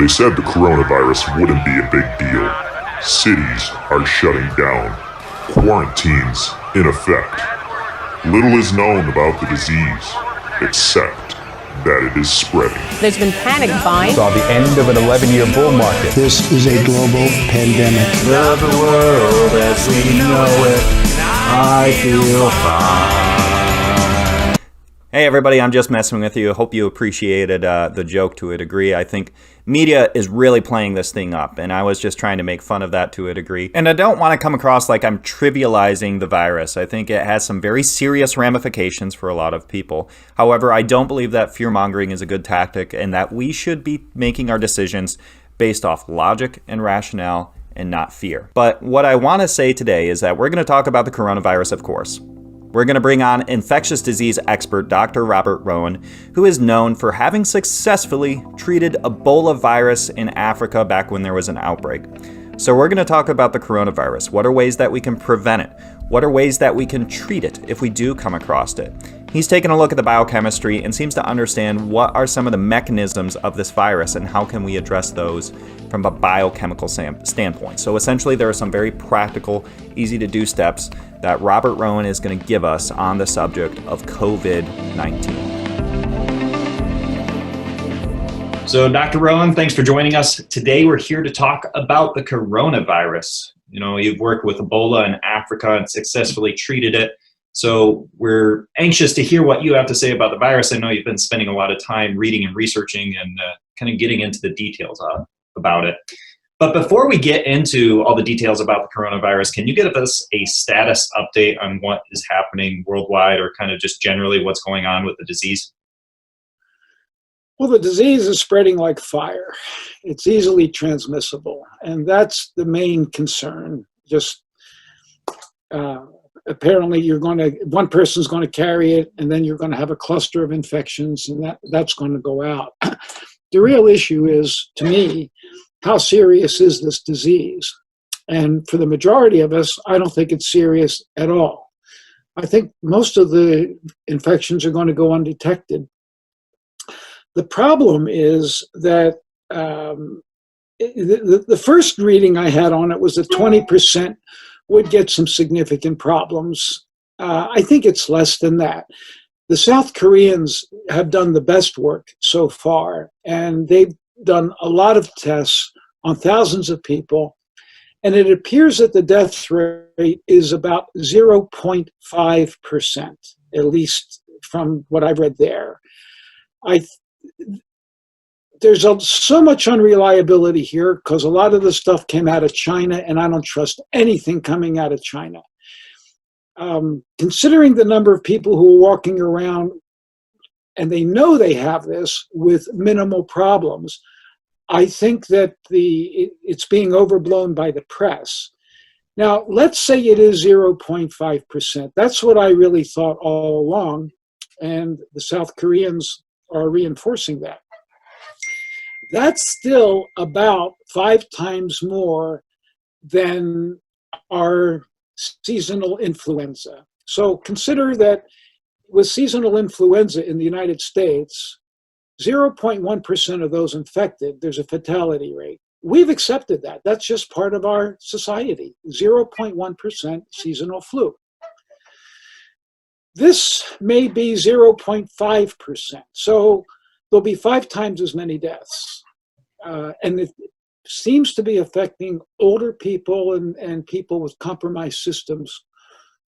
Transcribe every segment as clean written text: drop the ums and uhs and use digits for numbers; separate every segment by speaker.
Speaker 1: They said the coronavirus wouldn't be a big deal. Cities are shutting down. Quarantines in effect. Little is known about the disease, except that it is spreading.
Speaker 2: There's been panic buying.
Speaker 3: Saw the end of an 11-year bull market.
Speaker 4: This is a global pandemic.
Speaker 5: Love the world as we know it. I feel fine.
Speaker 6: Hey everybody, I'm just messing with you. Hope you appreciated the joke to a degree. I think media is really playing this thing up, and I was just trying to make fun of that to a degree. And I don't want to come across like I'm trivializing the virus. I think it has some very serious ramifications for a lot of people. However, I don't believe that fear-mongering is a good tactic and that we should be making our decisions based off logic and rationale and not fear. But what I want to say today is that we're going to talk about the coronavirus, of course. We're going to bring on infectious disease expert Dr. Robert Rowan, who is known for having successfully treated Ebola virus in Africa back when there was an outbreak. So we're going to talk about the coronavirus. What are ways that we can prevent it? What are ways that we can treat it if we do come across it? He's taken a look at the biochemistry and seems to understand what are some of the mechanisms of this virus and how can we address those from a biochemical standpoint. So essentially there are some very practical, easy to do steps that Robert Rowan is going to give us on the subject of COVID-19.
Speaker 7: So Dr. Rowan, thanks for joining us. Today we're here to talk about the coronavirus. You know, you've worked with Ebola in Africa and successfully treated it. So we're anxious to hear what you have to say about the virus. I know you've been spending a lot of time reading and researching and kind of getting into the details about it. But before we get into all the details about the coronavirus, can you give us a status update on what is happening worldwide or kind of just generally what's going on with the disease?
Speaker 4: Well, the disease is spreading like fire. It's easily transmissible, and that's the main concern. Just apparently one person's going to carry it, and then you're going to have a cluster of infections, and that's going to go out. The real issue is, to me, how serious is this disease? And for the majority of us, I don't think it's serious at all. I think most of the infections are going to go undetected. The problem is that the first reading I had on it was that 20% would get some significant problems. I think it's less than that. The South Koreans have done the best work so far, and they've done a lot of tests on thousands of people, and it appears that the death rate is about 0.5%, at least from what I've read there. There's so much unreliability here because a lot of the stuff came out of China, and I don't trust anything coming out of China. Considering the number of people who are walking around and they know they have this with minimal problems, I think that it's being overblown by the press. Now, let's say it is 0.5%. That's what I really thought all along, and the South Koreans are reinforcing that. That's still about 5 times more than our seasonal influenza. So consider that with seasonal influenza in the United States, 0.1% of those infected, there's a fatality rate. We've accepted that. That's just part of our society, 0.1% seasonal flu. This may be 0.5%. So there'll be 5 times as many deaths. And it seems to be affecting older people and people with compromised systems,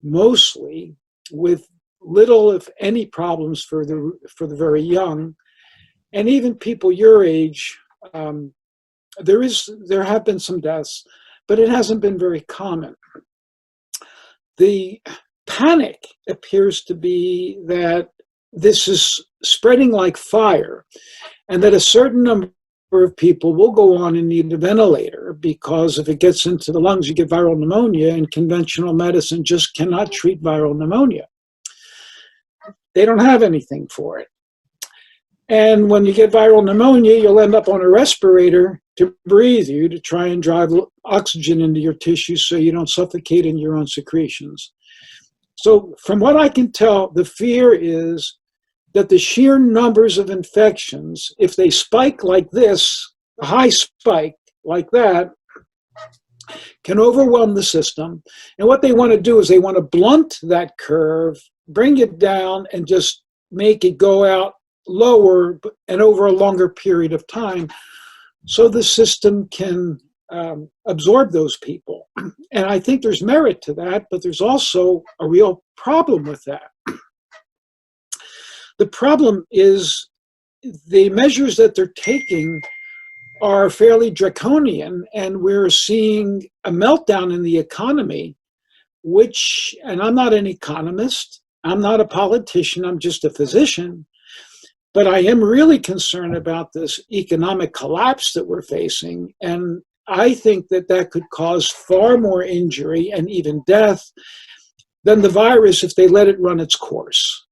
Speaker 4: mostly, with little, if any, problems for the very young. And even people your age, there have been some deaths, but it hasn't been very common. The panic appears to be that this is spreading like fire, and that a certain number of people will go on and need a ventilator because if it gets into the lungs, you get viral pneumonia, and conventional medicine just cannot treat viral pneumonia. They don't have anything for it. And when you get viral pneumonia, you'll end up on a respirator to breathe you, to try and drive oxygen into your tissues so you don't suffocate in your own secretions. So from what I can tell, the fear is that the sheer numbers of infections, if they spike like this a high spike like that can overwhelm the system. And what they want to do is they want to blunt that curve, bring it down, and just make it go out lower and over a longer period of time so the system can absorb those people. And I think there's merit to that, but there's also a real problem with that. The problem is the measures that they're taking are fairly draconian, and we're seeing a meltdown in the economy, which, and I'm not an economist, I'm not a politician, I'm just a physician, but I am really concerned about this economic collapse that we're facing, and I think that that could cause far more injury and even death than the virus if they let it run its course.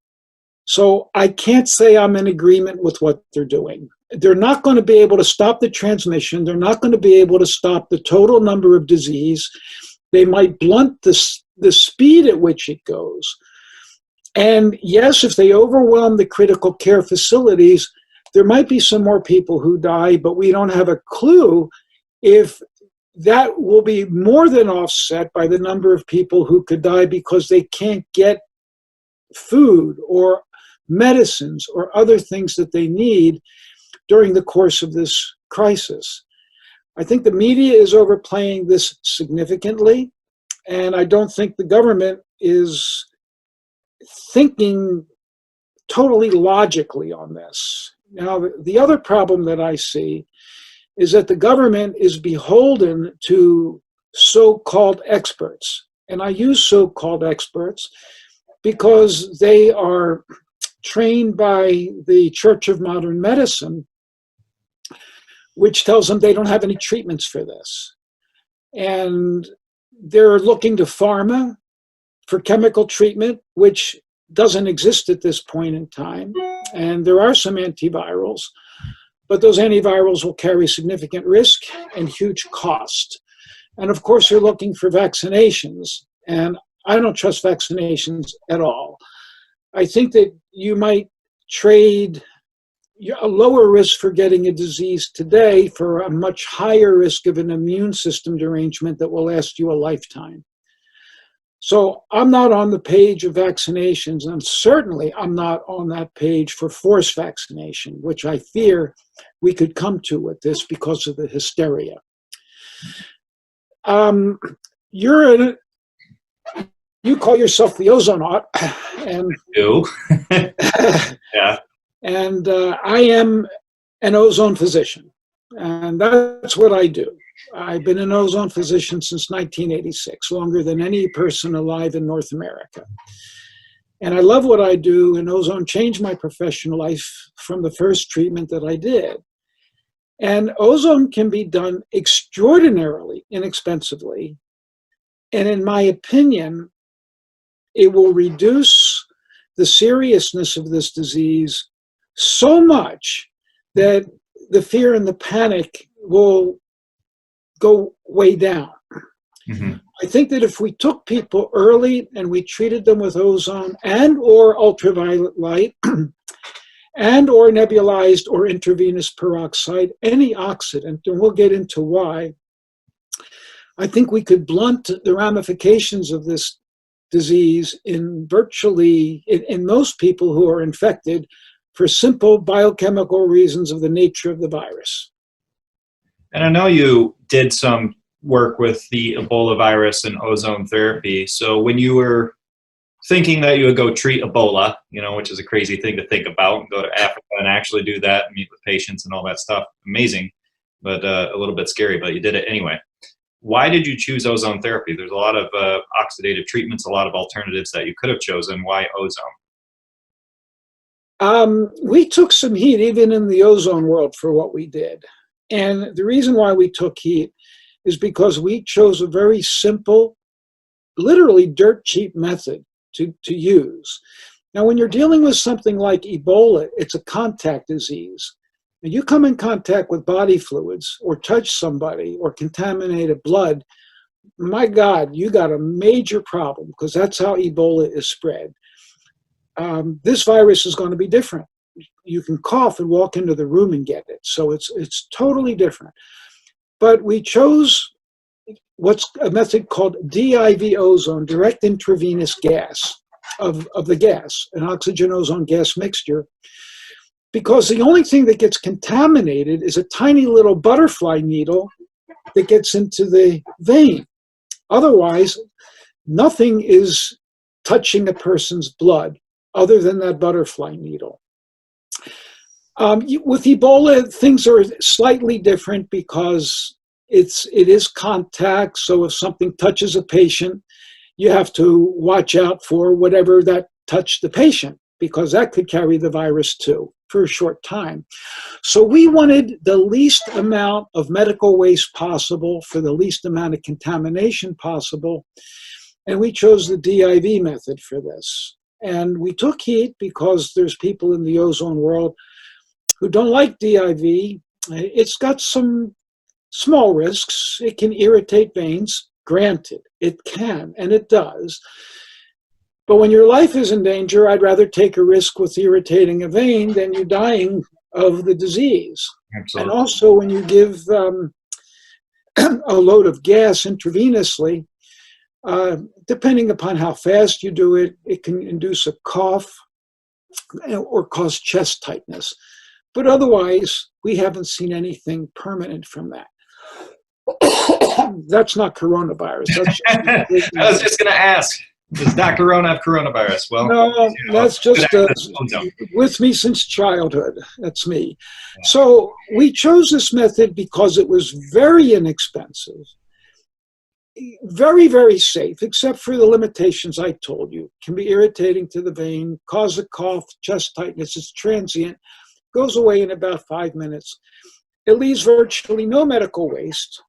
Speaker 4: So I can't say I'm in agreement with what they're doing. They're not going to be able to stop the transmission. They're not going to be able to stop the total number of disease. They might blunt the speed at which it goes. And yes, if they overwhelm the critical care facilities, there might be some more people who die, but we don't have a clue if that will be more than offset by the number of people who could die because they can't get food or medicines or other things that they need during the course of this crisis. I think the media is overplaying this significantly, and I don't think the government is thinking totally logically on this. Now, the other problem that I see is that the government is beholden to so-called experts. And I use so-called experts because they are trained by the Church of Modern Medicine, which tells them they don't have any treatments for this. And they're looking to pharma for chemical treatment, which doesn't exist at this point in time. And there are some antivirals, but those antivirals will carry significant risk and huge cost. And of course, they're looking for vaccinations. And I don't trust vaccinations at all. I think that you might trade a lower risk for getting a disease today for a much higher risk of an immune system derangement that will last you a lifetime. So I'm not on the page of vaccinations, and certainly I'm not on that page for forced vaccination, which I fear we could come to with this because of the hysteria. You call yourself the ozonaut, and
Speaker 7: Yeah.
Speaker 4: And I am an ozone physician, and that's what I do. I've been an ozone physician since 1986, longer than any person alive in North America. And I love what I do, and ozone changed my professional life from the first treatment that I did. And ozone can be done extraordinarily inexpensively. And in my opinion, it will reduce the seriousness of this disease so much that the fear and the panic will go way down.
Speaker 7: Mm-hmm.
Speaker 4: I think that if we took people early and we treated them with ozone and or ultraviolet light and or nebulized or intravenous peroxide, any oxidant, and we'll get into why, I think we could blunt the ramifications of this disease in virtually, in most people who are infected for simple biochemical reasons of the nature of the virus.
Speaker 7: And I know you did some work with the Ebola virus and ozone therapy. So when you were thinking that you would go treat Ebola, which is a crazy thing to think about, and go to Africa and actually do that and meet with patients and all that stuff, amazing, but a little bit scary, but you did it anyway. Why did you choose ozone therapy? There's a lot of oxidative treatments, a lot of alternatives that you could have chosen. Why ozone?
Speaker 4: We took some heat even in the ozone world for what we did. And the reason why we took heat is because we chose a very simple, literally dirt cheap method to use. Now, when you're dealing with something like Ebola, it's a contact disease. And you come in contact with body fluids or touch somebody or contaminated blood, my God, you got a major problem because that's how Ebola is spread. This virus is going to be different. you can cough and walk into the room and get it. So it's totally different. But we chose what's a method called DIV ozone, direct intravenous gas of the gas, an oxygen ozone gas mixture, because the only thing that gets contaminated is a tiny little butterfly needle that gets into the vein. Otherwise, nothing is touching a person's blood other than that butterfly needle. With Ebola, things are slightly different because it is contact. So if something touches a patient, you have to watch out for whatever that touched the patient, because that could carry the virus too for a short time. So we wanted the least amount of medical waste possible for the least amount of contamination possible. And we chose the DIV method for this. And we took heat because there's people in the ozone world who don't like DIV. It's got some small risks. It can irritate veins. Granted, it can, and it does. But when your life is in danger, I'd rather take a risk with irritating a vein than you dying of the disease.
Speaker 7: Absolutely.
Speaker 4: And also, when you give a load of gas intravenously, depending upon how fast you do it, it can induce a cough or cause chest tightness. But otherwise, we haven't seen anything permanent from that. That's not coronavirus. That's
Speaker 7: I was just going to ask, does Dr. Rowan have coronavirus? Well,
Speaker 4: no, that's just with me since childhood. That's me. Yeah. So we chose this method because it was very inexpensive, very, very safe, except for the limitations I told you. Can be irritating to the vein, cause a cough, chest tightness. It's transient, goes away in about 5 minutes. It leaves virtually no medical waste.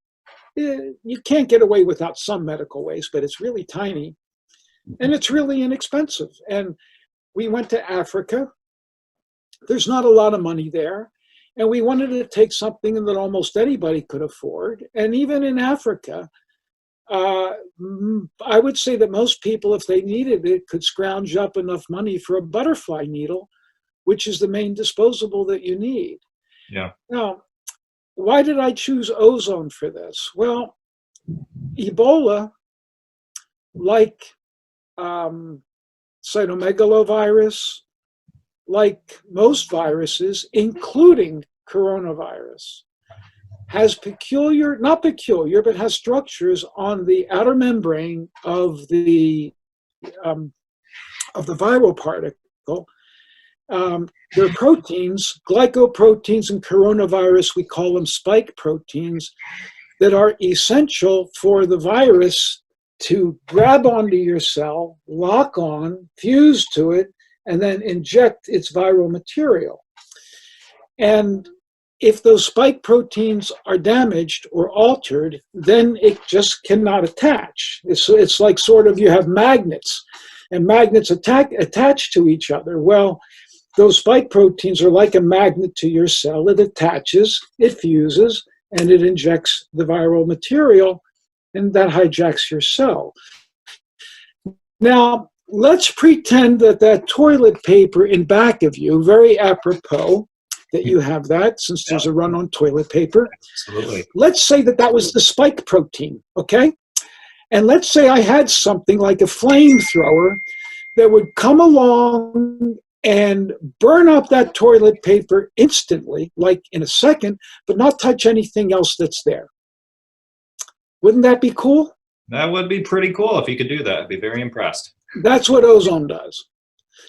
Speaker 4: You can't get away without some medical waste, but it's really tiny. And it's really inexpensive. And we went to Africa. There's not a lot of money there. And we wanted to take something that almost anybody could afford. And even in Africa, I would say that most people, if they needed it, could scrounge up enough money for a butterfly needle, which is the main disposable that you need.
Speaker 7: Yeah.
Speaker 4: Now, why did I choose ozone for this? Well, Ebola, like cytomegalovirus, like most viruses, including coronavirus, has has structures on the outer membrane of the viral particle. They're proteins, glycoproteins in coronavirus, we call them spike proteins, that are essential for the virus to grab onto your cell, lock on, fuse to it, and then inject its viral material. And if those spike proteins are damaged or altered, then it just cannot attach. It's like sort of you have magnets, and magnets attach to each other. Well, those spike proteins are like a magnet to your cell. It attaches, it fuses, and it injects the viral material, and that hijacks your cell. Now, let's pretend that toilet paper in back of you, very apropos that you have that, since there's a run on toilet paper.
Speaker 7: Absolutely.
Speaker 4: Let's say that was the spike protein, okay? And let's say I had something like a flamethrower that would come along and burn up that toilet paper instantly, like in a second, but not touch anything else that's there. Wouldn't that be cool?
Speaker 7: That would be pretty cool if you could do that. I'd be very impressed.
Speaker 4: That's what ozone does.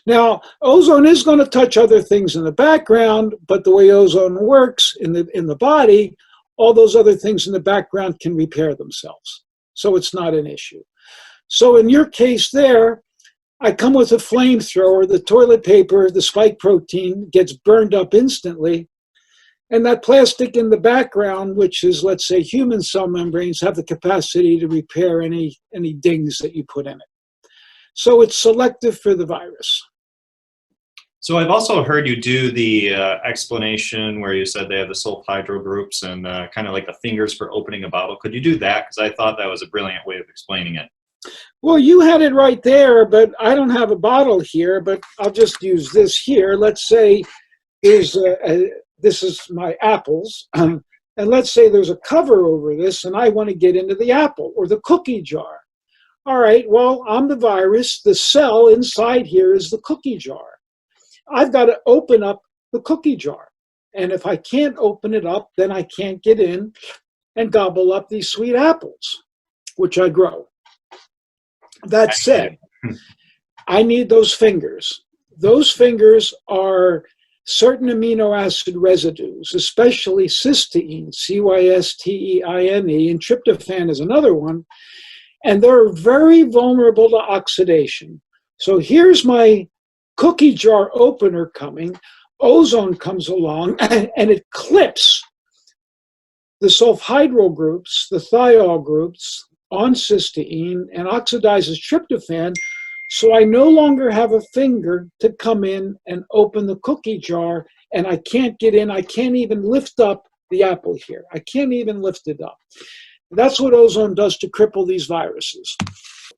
Speaker 4: Now, ozone is going to touch other things in the background, but the way ozone works in the body, all those other things in the background can repair themselves. So it's not an issue. So in your case there, I come with a flamethrower, the toilet paper, the spike protein gets burned up instantly, and that plastic in the background, which is, let's say, human cell membranes, have the capacity to repair any dings that you put in it. So it's selective for the virus.
Speaker 7: So I've also heard you do the explanation where you said they have the sulfhydryl groups and kind of like the fingers for opening a bottle. Could you do that? Because I thought that was a brilliant way of explaining it.
Speaker 4: Well, you had it right there, but I don't have a bottle here, but I'll just use this here. Let's say this is my apples, and let's say there's a cover over this, and I want to get into the apple or the cookie jar. All right, well, I'm the virus. The cell inside here is the cookie jar. I've got to open up the cookie jar. And if I can't open it up, then I can't get in and gobble up these sweet apples, which I grow. That said, I need those fingers. Those fingers are certain amino acid residues, especially cysteine, cysteine, and tryptophan is another one, and they're very vulnerable to oxidation. So here's my cookie jar opener coming. Ozone comes along and it clips the sulfhydryl groups, the thiol groups on cysteine and oxidizes tryptophan. So I no longer have a finger to come in and open the cookie jar, and I can't get in. I can't even lift up the apple here. I can't even lift it up. That's what ozone does to cripple these viruses.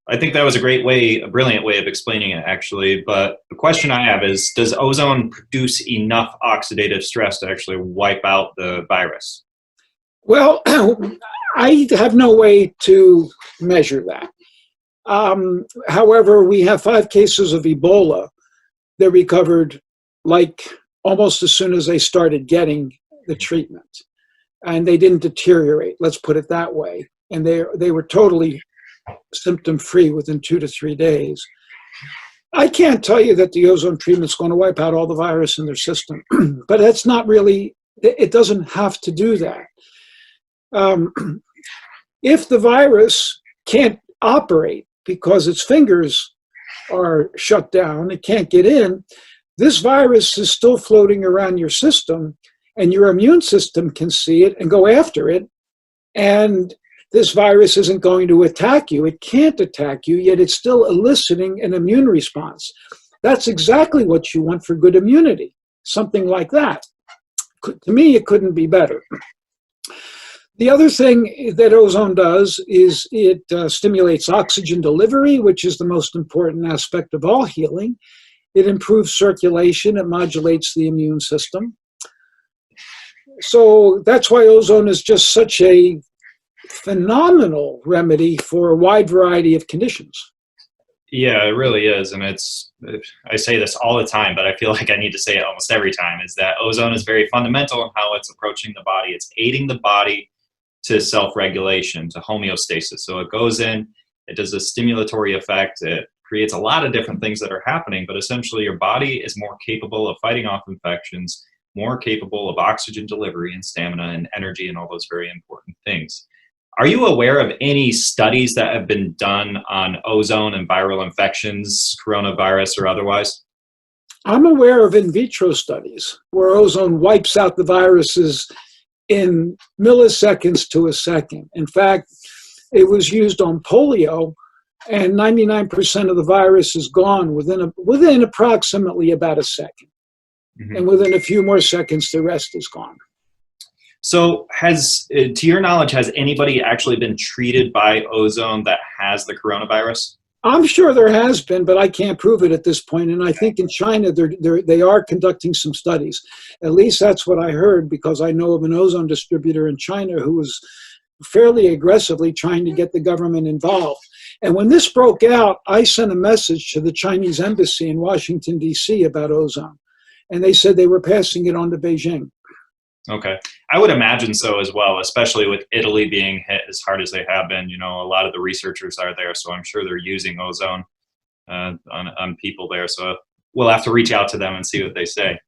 Speaker 7: I think that was a brilliant way of explaining it, actually. But the question I have is, does ozone produce enough oxidative stress to actually wipe out the virus?
Speaker 4: Well, I have no way to measure that. However, we have 5 cases of Ebola that recovered like almost as soon as they started getting the treatment. And they didn't deteriorate, let's put it that way. And they were totally symptom-free within 2 to 3 days. I can't tell you that the ozone treatment's going to wipe out all the virus in their system, but that's not really, it doesn't have to do that. If the virus can't operate because its fingers are shut down, it can't get in, this virus is still floating around your system, and your immune system can see it and go after it, and this virus isn't going to attack you. It can't attack you, yet it's still eliciting an immune response. That's exactly what you want for good immunity, something like that. To me, it couldn't be better. The other thing that ozone does is it stimulates oxygen delivery, which is the most important aspect of all healing. It improves circulation. It modulates the immune system. So that's why ozone is just such a phenomenal remedy for a wide variety of conditions.
Speaker 7: Yeah, it really is. And I say this all the time, but I feel like I need to say it almost every time, is that ozone is very fundamental in how it's approaching the body. It's aiding the body to self-regulation, to homeostasis. So it goes in, it does a stimulatory effect, it creates a lot of different things that are happening, but essentially your body is more capable of fighting off infections, more capable of oxygen delivery and stamina and energy and all those very important things. Are you aware of any studies that have been done on ozone and viral infections, coronavirus or otherwise?
Speaker 4: I'm aware of in vitro studies where ozone wipes out the viruses in milliseconds to a second. In fact, it was used on polio, and 99% of the virus is gone within approximately about a second. Mm-hmm. And within a few more seconds, the rest is gone.
Speaker 7: So to your knowledge, has anybody actually been treated by ozone that has the coronavirus?
Speaker 4: I'm sure there has been, but I can't prove it at this point. And I think in China, they are conducting some studies. At least that's what I heard, because I know of an ozone distributor in China who was fairly aggressively trying to get the government involved. And when this broke out, I sent a message to the Chinese embassy in Washington, D.C. about ozone. And they said they were passing it on to Beijing.
Speaker 7: Okay. I would imagine so as well, especially with Italy being hit as hard as they have been. You know, a lot of the researchers are there, so I'm sure they're using ozone on people there. So we'll have to reach out to them and see what they say.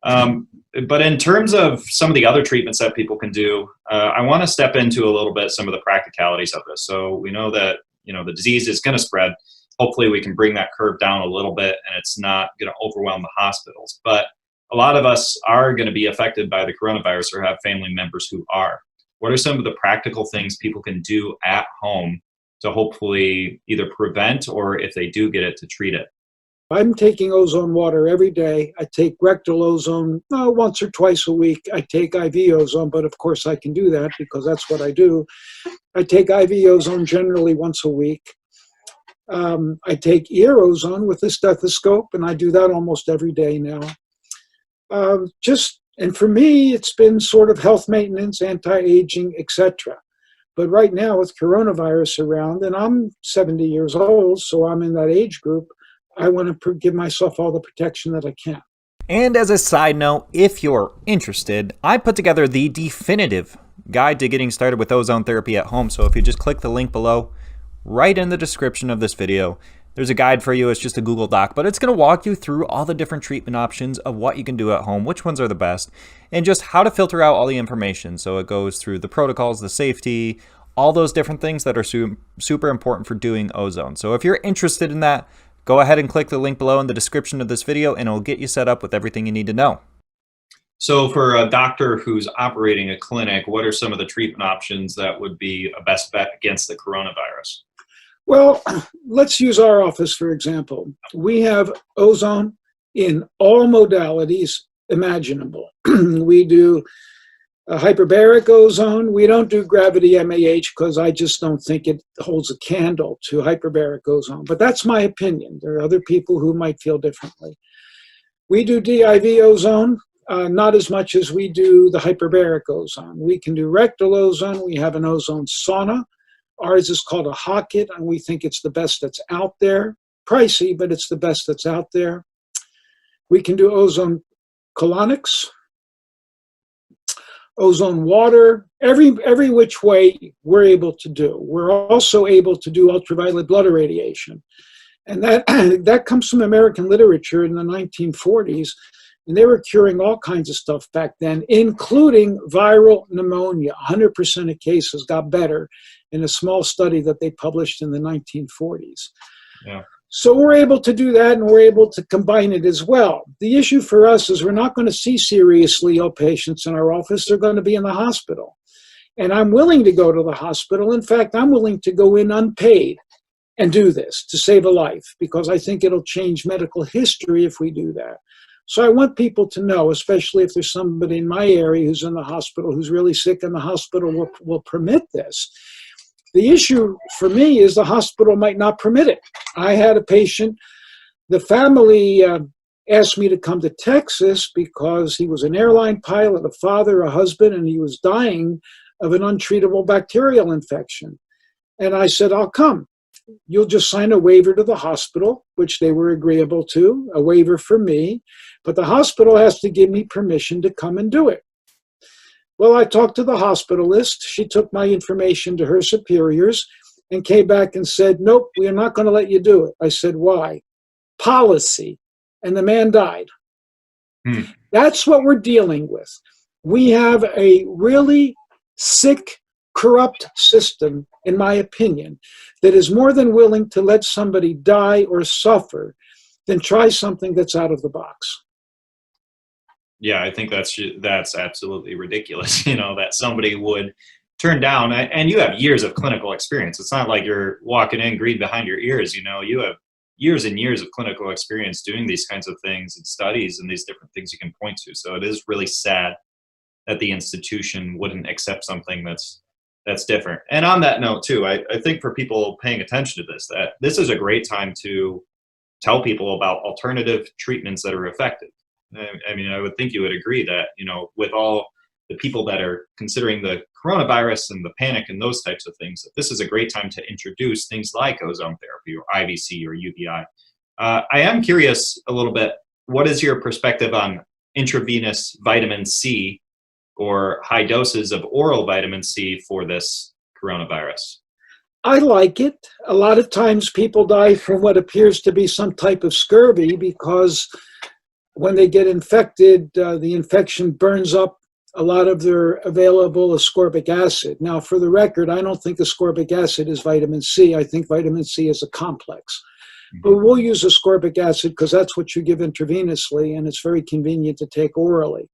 Speaker 7: But in terms of some of the other treatments that people can do, I want to step into a little bit some of the practicalities of this. So we know that, you know, the disease is going to spread. Hopefully we can bring that curve down a little bit and it's not going to overwhelm the hospitals. But a lot of us are going to be affected by the coronavirus or have family members who are. What are some of the practical things people can do at home to hopefully either prevent, or if they do get it, to treat it?
Speaker 4: I'm taking ozone water every day. I take rectal ozone once or twice a week. I take IV ozone, but of course I can do that because that's what I do. I take IV ozone generally once a week. I take ear ozone with a stethoscope, and I do that almost every day now. And for me, it's been sort of health maintenance, anti-aging, etc. But right now with coronavirus around, and I'm 70 years old, so I'm in that age group, I want to give myself all the protection that I can.
Speaker 6: And as a side note, if you're interested, I put together the definitive guide to getting started with ozone therapy at home. So if you just click the link below, right in the description of this video, there's a guide for you. It's just a Google Doc, but it's going to walk you through all the different treatment options of what you can do at home, which ones are the best, and just how to filter out all the information. So it goes through the protocols, the safety, all those different things that are super important for doing ozone. So if you're interested in that, go ahead and click the link below in the description of this video, and it'll get you set up with everything you need to know.
Speaker 7: So for a doctor who's operating a clinic, what are some of the treatment options that would be a best bet against the coronavirus?
Speaker 4: Well, let's use our office, for example. We have ozone in all modalities imaginable. We do hyperbaric ozone. We don't do gravity MAH because I just don't think it holds a candle to hyperbaric ozone. But that's my opinion. There are other people who might feel differently. We do DIV ozone, not as much as we do the hyperbaric ozone. We can do rectal ozone. We have an ozone sauna. Ours is called a Hocket, and we think it's the best that's out there. Pricey, but it's the best that's out there. We can do ozone colonics, ozone water, every which way we're able to do. We're also able to do ultraviolet blood irradiation. And that comes from American literature in the 1940s. And they were curing all kinds of stuff back then, including viral pneumonia. 100% of cases got better in a small study that they published in the 1940s.
Speaker 7: Yeah.
Speaker 4: So we're able to do that, and we're able to combine it as well. The issue for us is we're not going to see seriously ill patients in our office. They're going to be in the hospital. And I'm willing to go to the hospital. In fact, I'm willing to go in unpaid and do this to save a life, because I think it'll change medical history if we do that. So I want people to know, especially if there's somebody in my area who's in the hospital, who's really sick, and the hospital will permit this. The issue for me is the hospital might not permit it. I had a patient, the family asked me to come to Texas because he was an airline pilot, a father, a husband, and he was dying of an untreatable bacterial infection. And I said, I'll come. You'll just sign a waiver to the hospital, which they were agreeable to, a waiver for me, but the hospital has to give me permission to come and do it. Well, I talked to the hospitalist. She took my information to her superiors and came back and said, nope, we are not going to let you do it. I said, why? Policy. And the man died. That's what we're dealing with. We have a really sick, corrupt system, in my opinion, that is more than willing to let somebody die or suffer than try something that's out of the box.
Speaker 7: Yeah, I think that's absolutely ridiculous, that somebody would turn down, and you have years of clinical experience. It's not like you're walking in green behind your ears, you have years and years of clinical experience doing these kinds of things and studies and these different things you can point to. So it is really sad that the institution wouldn't accept something that's different. And on that note too, I think for people paying attention to this, that this is a great time to tell people about alternative treatments that are effective. I mean, I would think you would agree that, with all the people that are considering the coronavirus and the panic and those types of things, that this is a great time to introduce things like ozone therapy or IVC or UVI. I am curious a little bit, what is your perspective on intravenous vitamin C or high doses of oral vitamin C for this coronavirus?
Speaker 4: I like it. A lot of times people die from what appears to be some type of scurvy because when they get infected, the infection burns up a lot of their available ascorbic acid. Now, for the record, I don't think ascorbic acid is vitamin C. I think vitamin C is a complex. But we'll use ascorbic acid because that's what you give intravenously, and it's very convenient to take orally.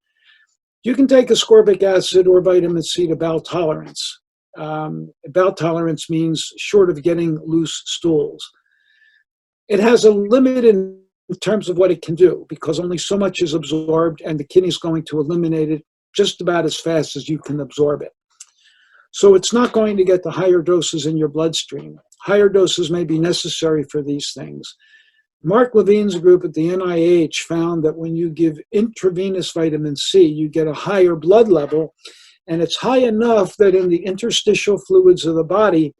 Speaker 4: You can take ascorbic acid or vitamin C to bowel tolerance. Bowel tolerance means short of getting loose stools. It has a limit in terms of what it can do because only so much is absorbed, and the kidney is going to eliminate it just about as fast as you can absorb it. So it's not going to get the higher doses in your bloodstream. Higher doses may be necessary for these things. Mark Levine's group at the NIH found that when you give intravenous vitamin C, you get a higher blood level, and it's high enough that in the interstitial fluids of the body,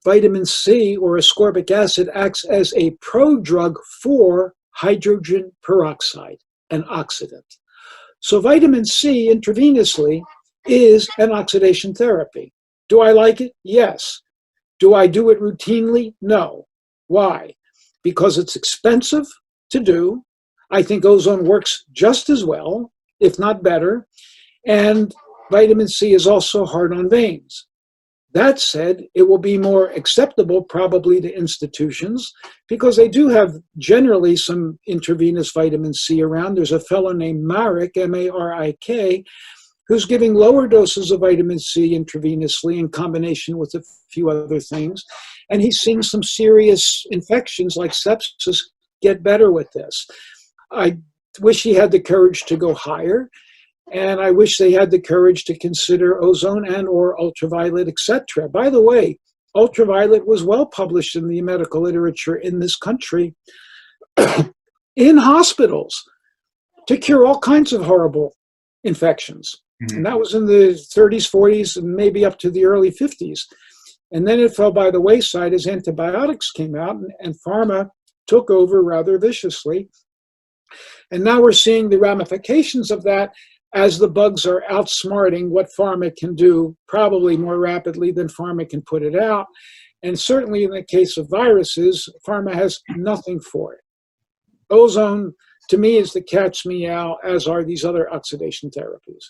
Speaker 4: vitamin C or ascorbic acid acts as a prodrug for hydrogen peroxide, an oxidant. So vitamin C intravenously is an oxidation therapy. Do I like it? Yes. Do I do it routinely? No. Why? Because it's expensive to do. I think ozone works just as well, if not better. And vitamin C is also hard on veins. That said, it will be more acceptable probably to institutions because they do have generally some intravenous vitamin C around. There's a fellow named Marik, M-A-R-I-K, who's giving lower doses of vitamin C intravenously in combination with a few other things. And he's seeing some serious infections like sepsis get better with this. I wish he had the courage to go higher. And I wish they had the courage to consider ozone and or ultraviolet, etc. By the way, ultraviolet was well published in the medical literature in this country in hospitals to cure all kinds of horrible infections. Mm-hmm. And that was in the 30s, 40s, and maybe up to the early 50s. And then it fell by the wayside as antibiotics came out and pharma took over rather viciously. And now we're seeing the ramifications of that as the bugs are outsmarting what pharma can do, probably more rapidly than pharma can put it out. And certainly in the case of viruses, pharma has nothing for it. Ozone, to me, is the cat's meow, as are these other oxidation therapies.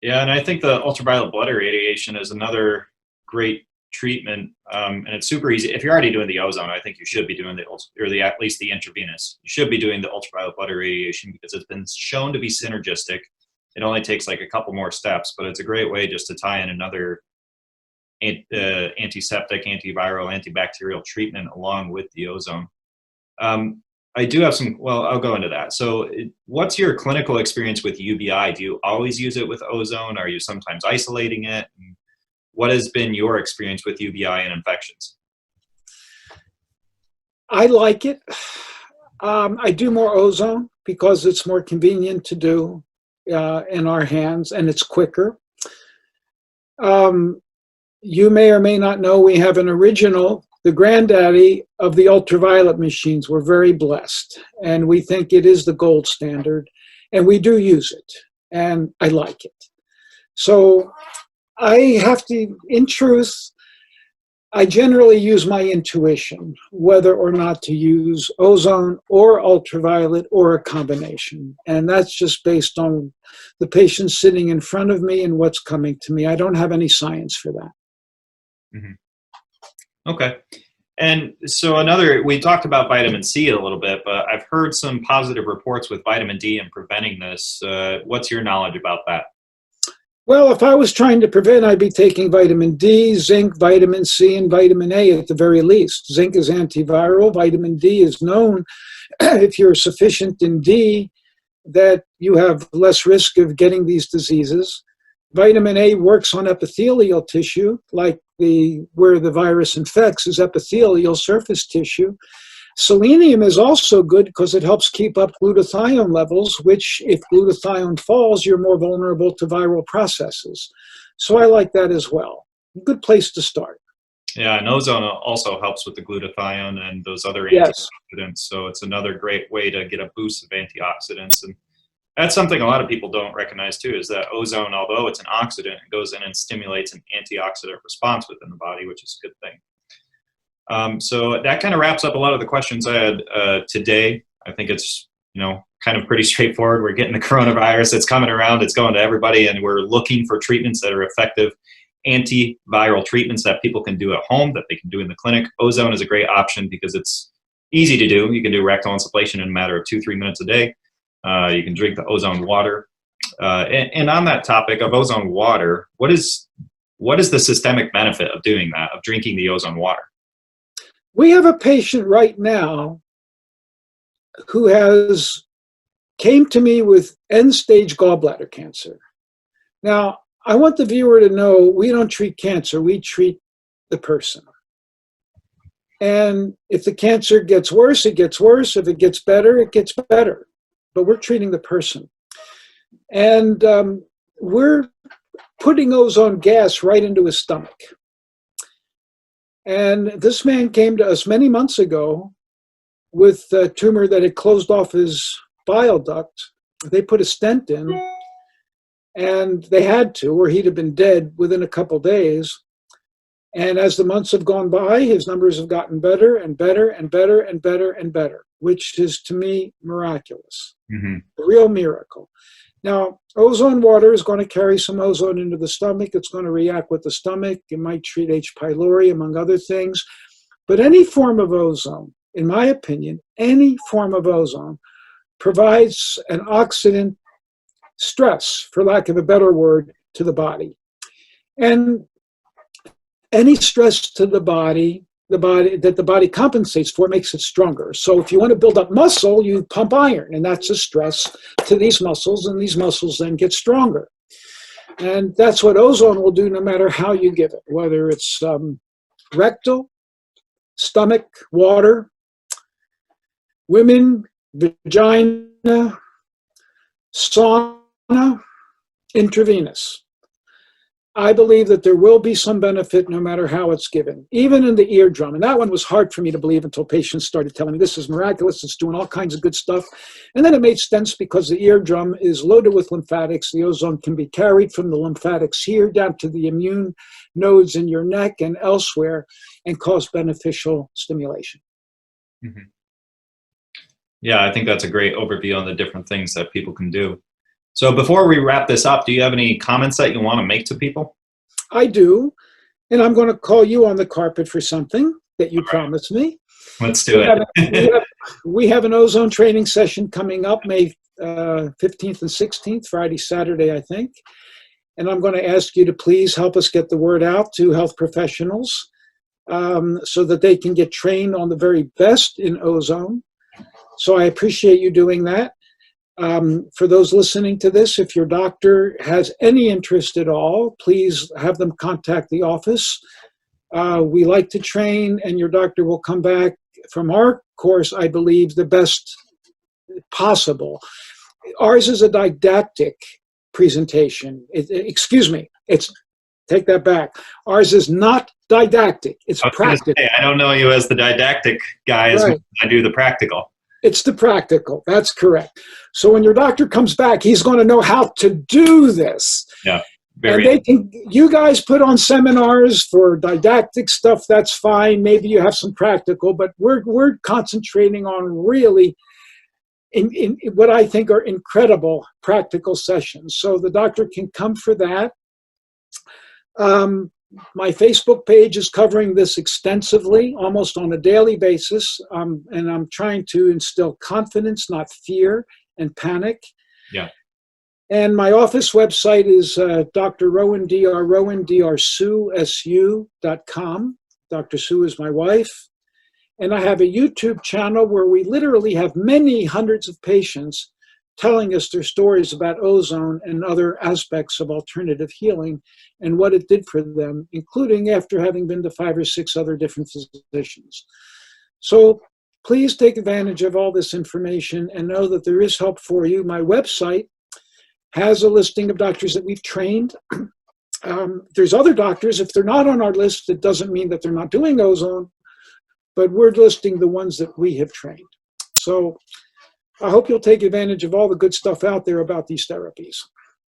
Speaker 7: Yeah, and I think the ultraviolet blood irradiation is another great treatment, and it's super easy. If you're already doing the ozone, I think you should be doing at least the intravenous. You should be doing the ultraviolet blood irradiation because it's been shown to be synergistic. It only takes like a couple more steps, but it's a great way just to tie in another antiseptic, antiviral, antibacterial treatment along with the ozone. I do have some, well, I'll go into that. So what's your clinical experience with UBI? Do you always use it with ozone? Are you sometimes isolating it? And what has been your experience with UBI and infections?
Speaker 4: I like it. I do more ozone because it's more convenient to do in our hands, and it's quicker. You may or may not know we have an original, the granddaddy of the ultraviolet machines. We're very blessed, and we think it is the gold standard, and we do use it, and I like it. So I have to, in truth, I generally use my intuition, whether or not to use ozone or ultraviolet or a combination. And that's just based on the patient sitting in front of me and what's coming to me. I don't have any science for that.
Speaker 7: Mm-hmm. Okay. And so we talked about vitamin C a little bit, but I've heard some positive reports with vitamin D and preventing this. What's your knowledge about that?
Speaker 4: Well, if I was trying to prevent, I'd be taking vitamin D, zinc, vitamin C, and vitamin A at the very least. Zinc is antiviral. Vitamin D is known, if you're sufficient in D, that you have less risk of getting these diseases. Vitamin A works on epithelial tissue, like where the virus infects is epithelial surface tissue. Selenium is also good because it helps keep up glutathione levels, which if glutathione falls, you're more vulnerable to viral processes. So I like that as well. Good place to start.
Speaker 7: Yeah, and ozone also helps with the glutathione and those other
Speaker 4: Yes.
Speaker 7: antioxidants. So it's another great way to get a boost of antioxidants. And that's something a lot of people don't recognize too, is that ozone, although it's an oxidant, it goes in and stimulates an antioxidant response within the body, which is a good thing. So that kind of wraps up a lot of the questions I had today. I think it's, kind of pretty straightforward. We're getting the coronavirus. It's coming around. It's going to everybody. And we're looking for treatments that are effective antiviral treatments that people can do at home, that they can do in the clinic. Ozone is a great option because it's easy to do. You can do rectal insufflation in a matter of 2-3 minutes a day. You can drink the ozone water. And on that topic of ozone water, what is the systemic benefit of doing that, of drinking the ozone water?
Speaker 4: We have a patient right now who came to me with end-stage gallbladder cancer. Now, I want the viewer to know we don't treat cancer, we treat the person. And if the cancer gets worse, it gets worse. If it gets better, it gets better. But we're treating the person. And we're putting ozone gas right into his stomach. And this man came to us many months ago with a tumor that had closed off his bile duct. They put a stent in, and they had to, or he'd have been dead within a couple days. And as the months have gone by, his numbers have gotten better and better and better and better and better, which is, to me, miraculous. A real miracle. Now, ozone water is going to carry some ozone into the stomach. It's going to react with the stomach. It might treat H. pylori, among other things. But any form of ozone, in my opinion, any form of ozone provides an oxidant stress, for lack of a better word, to the body. And any stress to the body that the body compensates for makes it stronger. So if you want to build up muscle, you pump iron, and that's a stress to these muscles, and these muscles then get stronger. And that's what ozone will do no matter how you give it, whether it's rectal, stomach, water, women, vagina, sauna, intravenous. I believe that there will be some benefit no matter how it's given, even in the eardrum. And that one was hard for me to believe until patients started telling me this is miraculous, it's doing all kinds of good stuff. And then it made sense because the eardrum is loaded with lymphatics. The ozone can be carried from the lymphatics here down to the immune nodes in your neck and elsewhere and cause beneficial stimulation.
Speaker 7: Yeah, I think that's a great overview on the different things that people can do. So before we wrap this up, do you have any comments that you want to make to people?
Speaker 4: I do, and I'm going to call you on the carpet for something that you promised me.
Speaker 7: Let's do it.
Speaker 4: We have an ozone training session coming up May 15th and 16th, Friday, Saturday, I think. And I'm going to ask you to please help us get the word out to health professionals so that they can get trained on the very best in ozone. So I appreciate you doing that. For those listening to this, if your doctor has any interest at all, please have them contact the office. We like to train, and your doctor will come back from our course, I believe, the best possible. Ours is a didactic presentation. Take that back. Ours is not didactic. It's practical.
Speaker 7: I don't know you as the didactic guy as much as I do the practical.
Speaker 4: It's the practical. That's correct. So when your doctor comes back, he's going to know how to do this.
Speaker 7: Yeah.
Speaker 4: You guys put on seminars for didactic stuff. That's fine. Maybe you have some practical, but we're concentrating on really in what I think are incredible practical sessions. So the doctor can come for that. My Facebook page is covering this extensively, almost on a daily basis, and I'm trying to instill confidence, not fear and panic.
Speaker 7: Yeah.
Speaker 4: And my office website is Dr. Rowan, DrSue.com. Dr. Sue is my wife. And I have a YouTube channel where we literally have many hundreds of patients telling us their stories about ozone and other aspects of alternative healing and what it did for them, including after having been to 5 or 6 other different physicians. So please take advantage of all this information and know that there is help for you. My website has a listing of doctors that we've trained. There's other doctors. If they're not on our list, it doesn't mean that they're not doing ozone, but we're listing the ones that we have trained. So I hope you'll take advantage of all the good stuff out there about these therapies.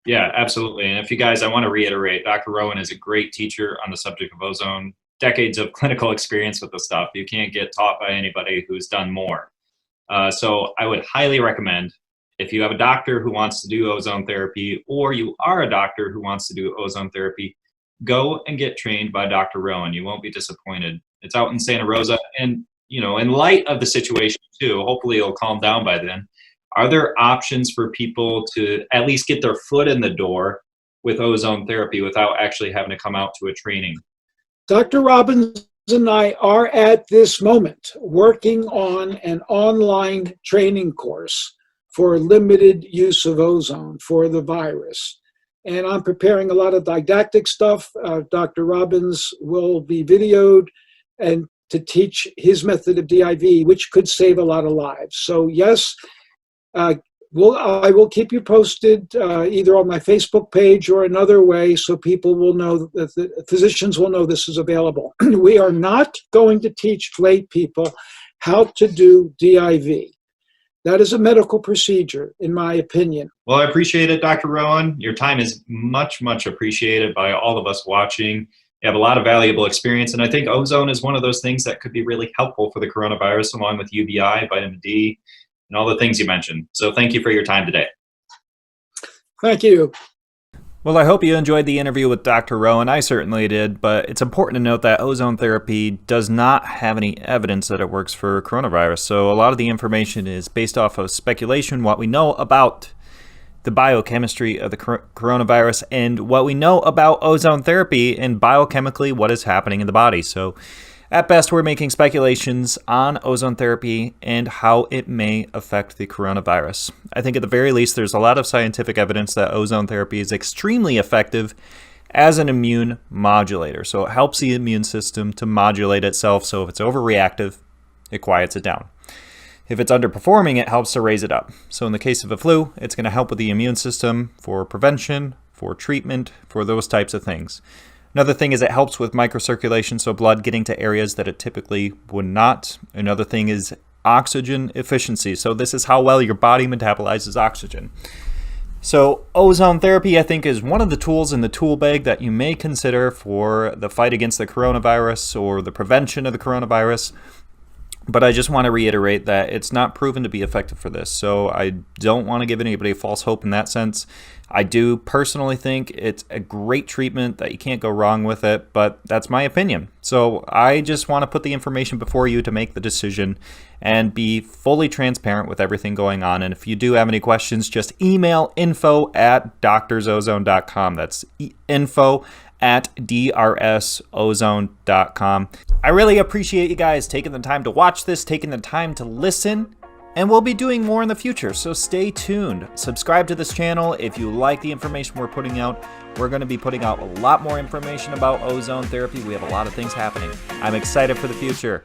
Speaker 7: Yeah, absolutely. And if you guys, I want to reiterate, Dr. Rowan is a great teacher on the subject of ozone, decades of clinical experience with the stuff. You can't get taught by anybody who's done more. So I would highly recommend, if you have a doctor who wants to do ozone therapy, or you are a doctor who wants to do ozone therapy, go and get trained by Dr. Rowan. You won't be disappointed. It's out in Santa Rosa. And in light of the situation too, hopefully it'll calm down by then. Are there options for people to at least get their foot in the door with ozone therapy without actually having to come out to a training?
Speaker 4: Dr. Robbins and I are at this moment working on an online training course for limited use of ozone for the virus. And I'm preparing a lot of didactic stuff. Dr. Robbins will be videoed and to teach his method of DIV, which could save a lot of lives. So yes, I will keep you posted either on my Facebook page or another way, so people will know, that the physicians will know this is available. We are not going to teach lay people how to do DIV. That is a medical procedure, in my opinion.
Speaker 7: Well, I appreciate it, Dr. Rowan. Your time is much, much appreciated by all of us watching. You have a lot of valuable experience, and I think ozone is one of those things that could be really helpful for the coronavirus, along with UVI, vitamin D, and all the things you mentioned. So thank you for your time today.
Speaker 4: Thank you.
Speaker 6: Well, I hope you enjoyed the interview with Dr. Rowan. I certainly did, but it's important to note that ozone therapy does not have any evidence that it works for coronavirus. So a lot of the information is based off of speculation, what we know about the biochemistry of the coronavirus and what we know about ozone therapy and biochemically what is happening in the body. So at best, we're making speculations on ozone therapy and how it may affect the coronavirus. I think at the very least, there's a lot of scientific evidence that ozone therapy is extremely effective as an immune modulator. So it helps the immune system to modulate itself. So if it's overreactive, it quiets it down. If it's underperforming, it helps to raise it up. So in the case of a flu, it's going to help with the immune system for prevention, for treatment, for those types of things. Another thing is it helps with microcirculation, so blood getting to areas that it typically would not. Another thing is oxygen efficiency. So this is how well your body metabolizes oxygen. So ozone therapy, I think, is one of the tools in the tool bag that you may consider for the fight against the coronavirus or the prevention of the coronavirus. But I just want to reiterate that it's not proven to be effective for this. So I don't want to give anybody false hope in that sense. I do personally think it's a great treatment, that you can't go wrong with it, but that's my opinion. So I just want to put the information before you to make the decision and be fully transparent with everything going on. And if you do have any questions, just email info@doctorsozone.com. That's info@drsozone.com. I really appreciate you guys taking the time to watch this, taking the time to listen, and we'll be doing more in the future, so stay tuned. Subscribe to this channel if you like the information we're putting out. We're going to be putting out a lot more information about ozone therapy. We have a lot of things happening. I'm excited for the future.